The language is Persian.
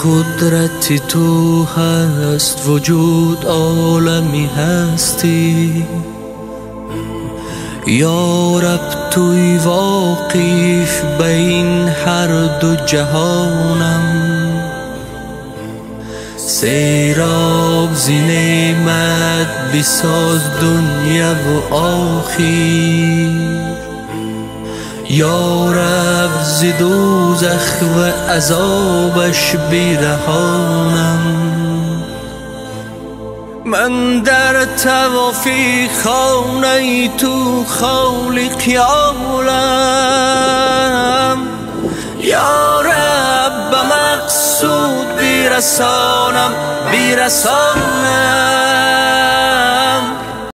قدرتی تو هست، وجود عالمی هستی. یا رب توی واقف بین هر دو جهانم، سیراب زی نعمت بساز دنیا و آخر. یا رب ز دوزخ و عذابش برهانم. من در طواف خانه تو خالق عالم، یا رب به مقصود برسانم.